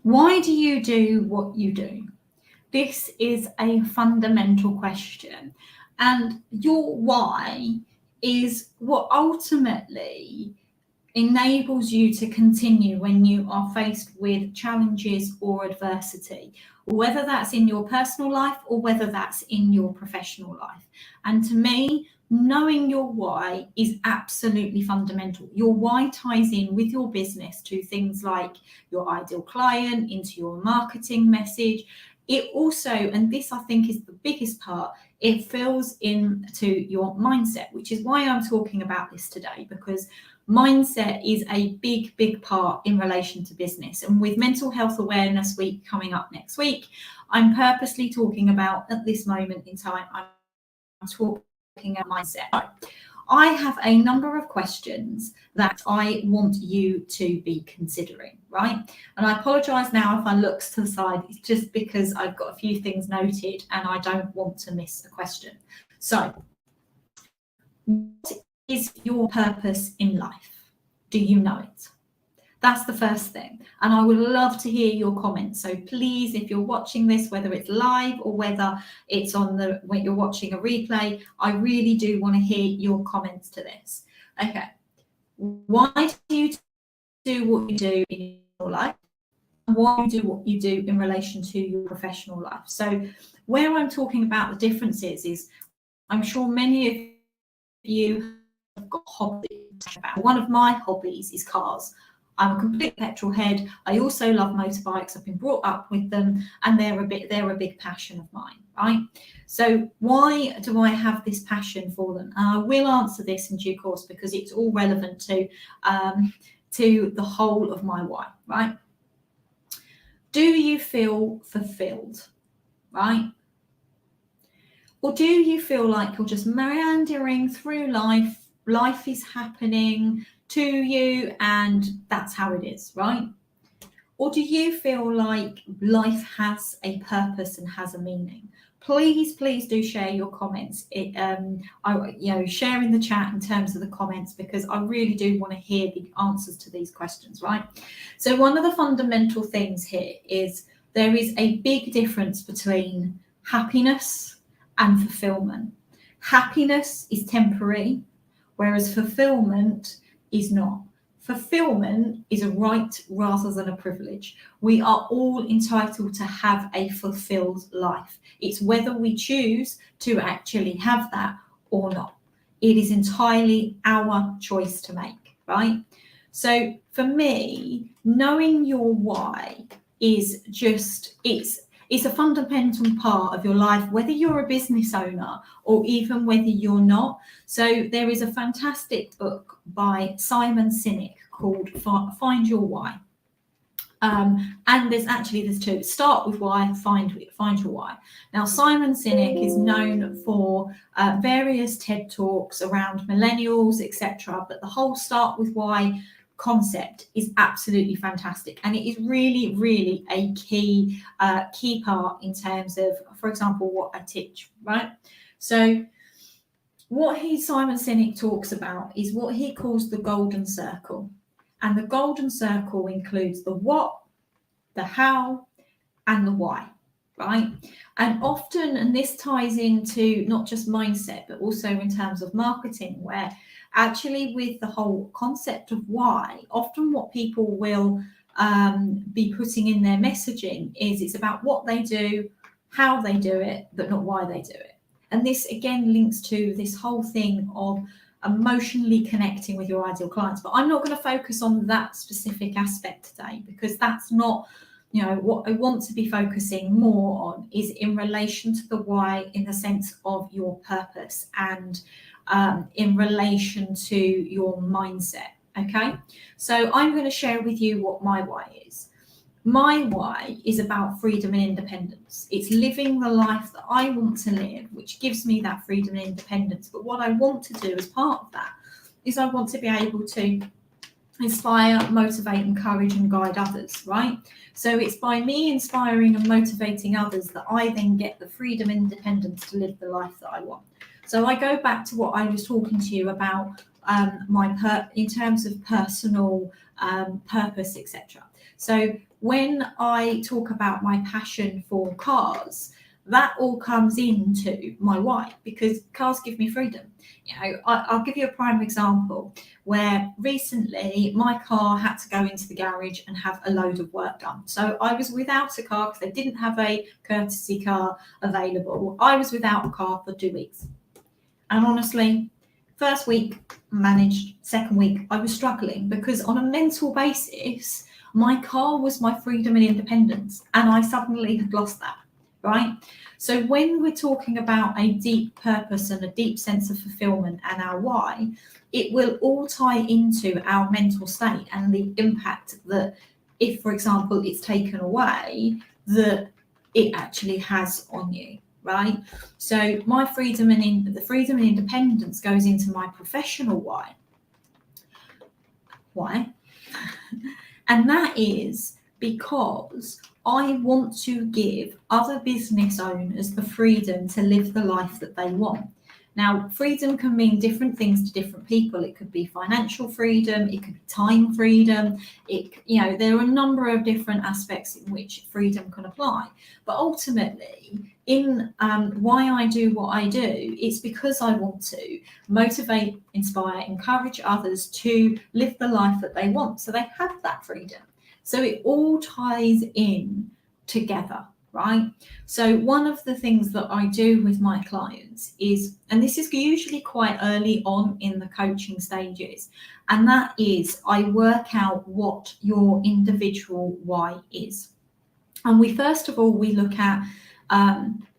Why do you do what you do? This is a fundamental question. And your why is what ultimately enables you to continue when you are faced with challenges or adversity, whether that's in your personal life or whether that's in your professional life. And to me, knowing your why is absolutely fundamental. Your why ties in with your business to things like your ideal client, into your marketing message. It also, and this I think is the biggest part, it fills into your mindset, which is why I'm talking about this today, because mindset is a big part in relation to business. And with Mental Health Awareness Week coming up next week, I'm purposely talking about, at this moment in time, I'm talking about mindset. I have a number of questions that I want you to be considering, right? And I apologise now if I look to the side, it's just because I've got a few things noted and I don't want to miss a question. So, what is your purpose in life? Do you know it? That's the first thing. And I would love to hear your comments. So please, if you're watching this, whether it's live or whether it's when you're watching a replay, I really do want to hear your comments to this. Okay. Why do you do what you do in your life? And why do you do what you do in relation to your professional life? So where I'm talking about the differences is, I'm sure many of you have got hobbies. One of my hobbies is cars. I'm a complete petrol head. I also love motorbikes. I've been brought up with them, and they're a big passion of mine, right? So why do I have this passion for them? And I will answer this in due course because it's all relevant to the whole of my why, right? Do you feel fulfilled, right? Or do you feel like you're just meandering through life? Life is happening to you and that's how it is, right? Or do you feel like life has a purpose and has a meaning? Please do share your comments. Share in the chat in terms of the comments, because I really do want to hear the answers to these questions, right? So one of the fundamental things here is there is a big difference between happiness and fulfillment. Happiness is temporary, whereas fulfillment is not. Fulfillment is a right rather than a privilege. We are all entitled to have a fulfilled life. It's whether we choose to actually have that or not. It is entirely our choice to make, right? So for me, knowing your why is just, it's a fundamental part of your life, whether you're a business owner or even whether you're not. So there is a fantastic book by Simon Sinek called Find Your Why. And there's two. Start with why, find your why. Now, Simon Sinek is known for various TED Talks around millennials, etc. But the whole start with why concept is absolutely fantastic, and it is really a key part in terms of, for example, what I teach, right? So what Simon Sinek talks about is what he calls the golden circle, and the golden circle includes the what, the how, and the why, right? And often, and this ties into not just mindset but also in terms of marketing, where actually with the whole concept of why, often what people will be putting in their messaging is it's about what they do, how they do it, but not why they do it. And this again links to this whole thing of emotionally connecting with your ideal clients. But I'm not going to focus on that specific aspect today, because that's not, what I want to be focusing more on is in relation to the why, in the sense of your purpose and in relation to your mindset. Okay, so I'm going to share with you what my why is. My why is about freedom and independence. It's living the life that I want to live, which gives me that freedom and independence. But what I want to do as part of that is I want to be able to inspire, motivate, encourage, and guide others, right? So it's by me inspiring and motivating others that I then get the freedom and independence to live the life that I want. So I go back to what I was talking to you about, in terms of personal purpose, etc. So when I talk about my passion for cars, that all comes into my why, because cars give me freedom. I'll give you a prime example where recently my car had to go into the garage and have a load of work done. So I was without a car because they didn't have a courtesy car available. I was without a car for 2 weeks. And honestly, first week managed, second week I was struggling because on a mental basis, my car was my freedom and independence, and I suddenly had lost that, right? So when we're talking about a deep purpose and a deep sense of fulfillment and our why, it will all tie into our mental state and the impact that, if, for example, it's taken away, that it actually has on you, right? So my freedom and the freedom and independence goes into my professional why. Why? And that is because I want to give other business owners the freedom to live the life that they want. Now, freedom can mean different things to different people. It could be financial freedom, it could be time freedom. There are a number of different aspects in which freedom can apply. But ultimately, in why I do what I do, it's because I want to motivate, inspire, encourage others to live the life that they want, so they have that freedom. So it all ties in together, right? So one of the things that I do with my clients is, and this is usually quite early on in the coaching stages, and that is I work out what your individual why is. And we first of all, we look at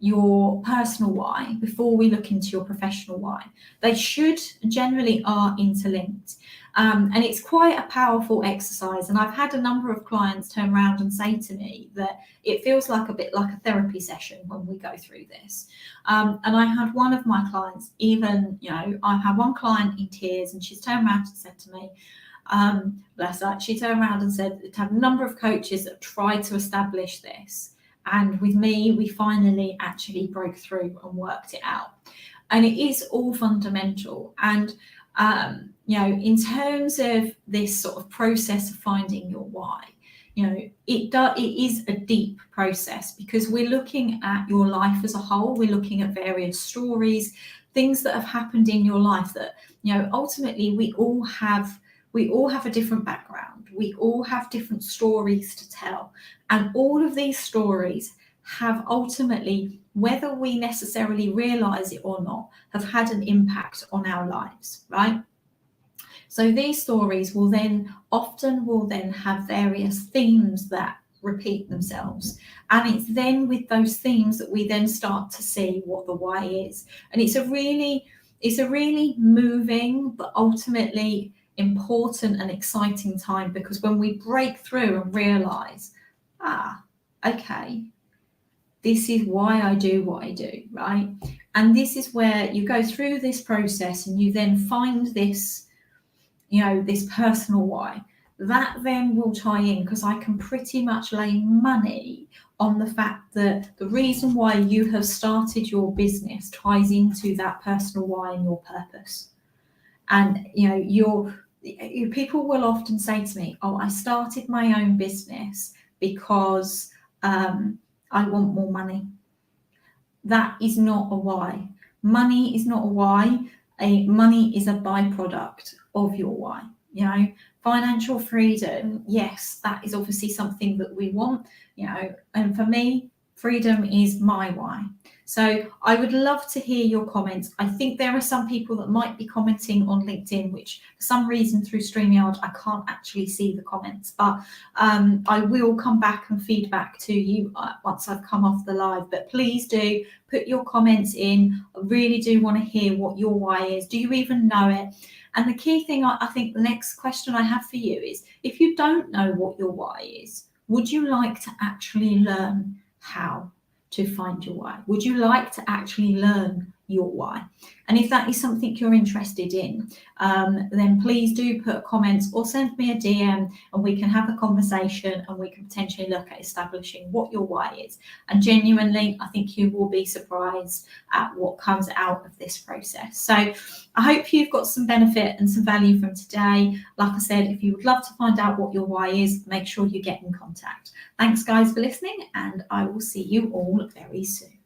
your personal why before we look into your professional why. They generally are interlinked. And it's quite a powerful exercise. And I've had a number of clients turn around and say to me that it feels like a bit like a therapy session when we go through this. And I had one of my clients, I had one client in tears, and she's turned around and said to me, bless her, she turned around and said, "It had a number of coaches that tried to establish this. And with me, we finally actually broke through and worked it out." And it is all fundamental. And, in terms of this sort of process of finding your why, it is a deep process because we're looking at your life as a whole. We're looking at various stories, things that have happened in your life that, ultimately we all have a different background. We all have different stories to tell. And all of these stories have ultimately, whether we necessarily realize it or not, have had an impact on our lives, right? So these stories will then have various themes that repeat themselves. And it's then with those themes that we then start to see what the why is. And it's a really moving, but ultimately important and exciting time, because when we break through and realize, okay, this is why I do what I do, right? And this is where you go through this process and you then find this, this personal why. That then will tie in, because I can pretty much lay money on the fact that the reason why you have started your business ties into that personal why and your purpose. And, people will often say to me, "Oh, I started my own business because I want more money." That is not a why. Money is not a why. Money is a byproduct of your why. Financial freedom, yes, that is obviously something that we want, and for me, freedom is my why. So I would love to hear your comments. I think there are some people that might be commenting on LinkedIn, which for some reason through StreamYard, I can't actually see the comments, but I will come back and feedback to you once I've come off the live. But please do put your comments in. I really do want to hear what your why is. Do you even know it? And the key thing, I think the next question I have for you is, if you don't know what your why is, would you like to actually learn how to find your why? Would you like to actually learn your why. And if that is something you're interested in, then please do put comments or send me a DM, and we can have a conversation and we can potentially look at establishing what your why is. And genuinely, I think you will be surprised at what comes out of this process. So I hope you've got some benefit and some value from today. Like I said, if you would love to find out what your why is, make sure you get in contact. Thanks guys for listening, and I will see you all very soon.